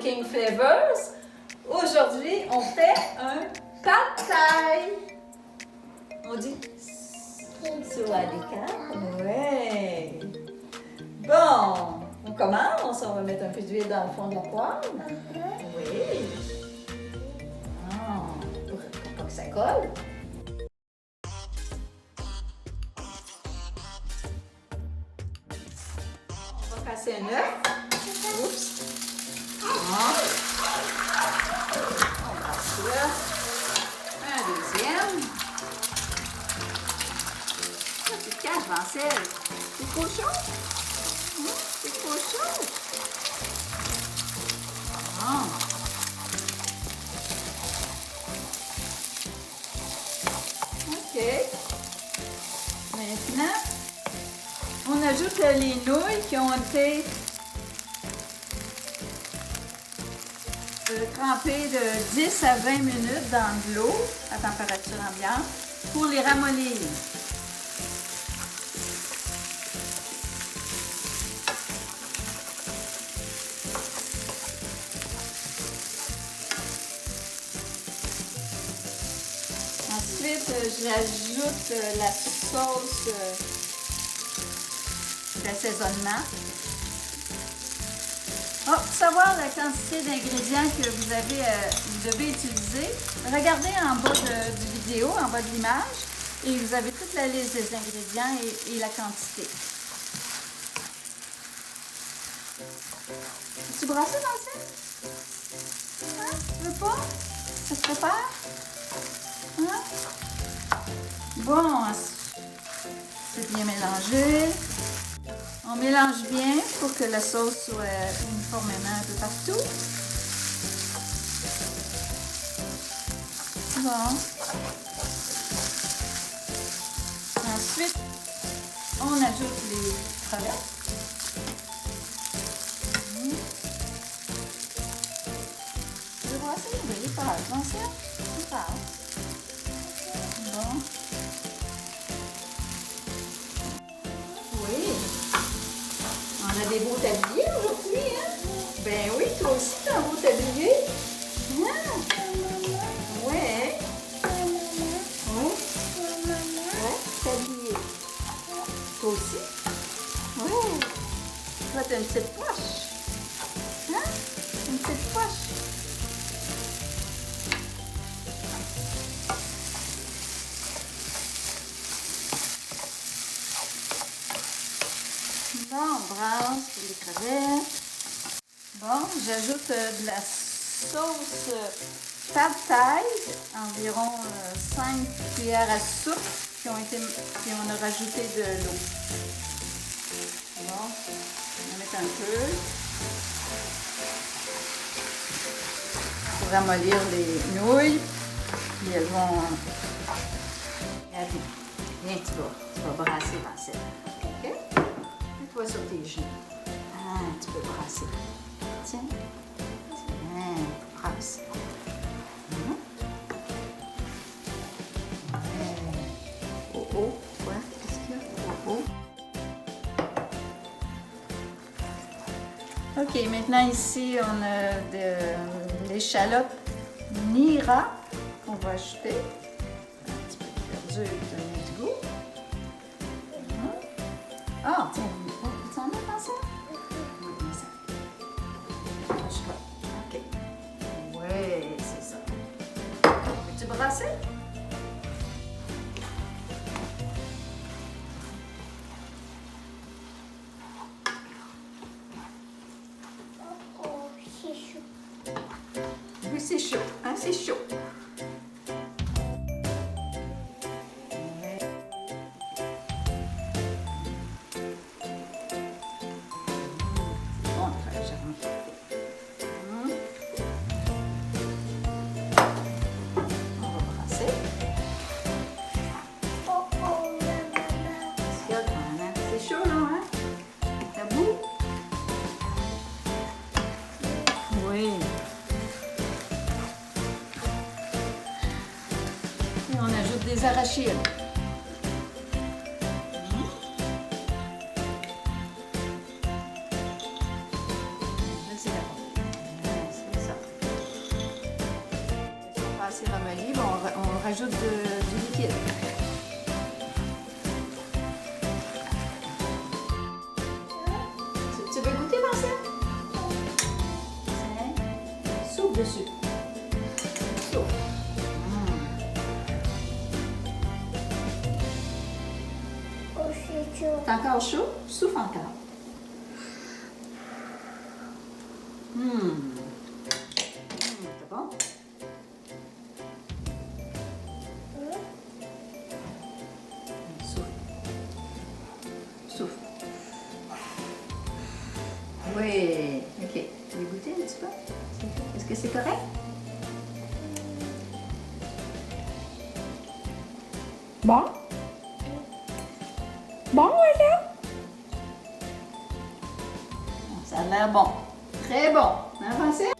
Cooking Flavors. Aujourd'hui, on fait un pad thai. On dit Sawadika. Ouais. Bon, on commence. On va mettre un peu d'huile dans le fond de la poêle. Oui. Pour pas que ça colle. On va passer un œuf. Oups. Bon. On passe là. Un deuxième. Ça, tu te caches, Vancel. C'est trop chaud? C'est trop chaud. Bon. OK. Maintenant, on ajoute les nouilles qui ont été trempées de 10 à 20 minutes dans de l'eau à température ambiante pour les ramollir. Ensuite, j'ajoute la sauce d'assaisonnement. Pour savoir la quantité d'ingrédients que vous devez utiliser, regardez en bas du vidéo, en bas de l'image, et vous avez toute la liste des ingrédients et la quantité. Tu brasses dans le sel? Hein? Tu veux pas? Ça se prépare? Hein? Bon, c'est bien mélangé. On mélange bien pour que la sauce soit uniformément un peu partout. Bon. Ensuite, on ajoute les crevettes. Je vais brasser, il passe. Attention, il passe. Bon. Oui. On a des beaux tabliers aujourd'hui, hein? Ben oui, toi aussi, t'as un beau tablier. Ah. Ouais. Oui. Ouais, tablier. Toi aussi? Oui. Toi, t'as une petite poche. Hein? Une petite poche. Bon, on brasse les crevettes. Bon, j'ajoute de la sauce pad thai, environ 5 cuillères à soupe, puis on a rajouté de l'eau. Bon, on va mettre un peu pour ramollir les nouilles, puis elles vont... Viens, tu vas brasser dans cette. OK? Mets-toi sur tes genoux. Ah, tu peux brasser. Tiens. Tiens, brasse. Oh, oh. Quoi? Qu'est-ce qu'il y a? Oh, oh. OK, maintenant ici, on a de l'échalote Nira qu'on va ajouter. Un petit peu de verdure pour donner du goût. Ah, tiens, tu en mets dans ça? Oui, dans ça. OK. Oui, c'est ça. Veux-tu brasser? Oui, c'est chaud. Hein, c'est chaud. Oui. Et on ajoute des arachides. Vas-y là. rajoute du liquide. Tu veux goûter, Marcel? Tiens, souffle dessus. Souffle. C'est encore chaud? Souffle encore. C'est bon? Souffle. Souffle. Oui. OK. Tu veux goûter un petit peu? Est-ce que c'est correct? Bon? Bon, voilà? Ça a l'air bon. Très bon. Hein, Marcel?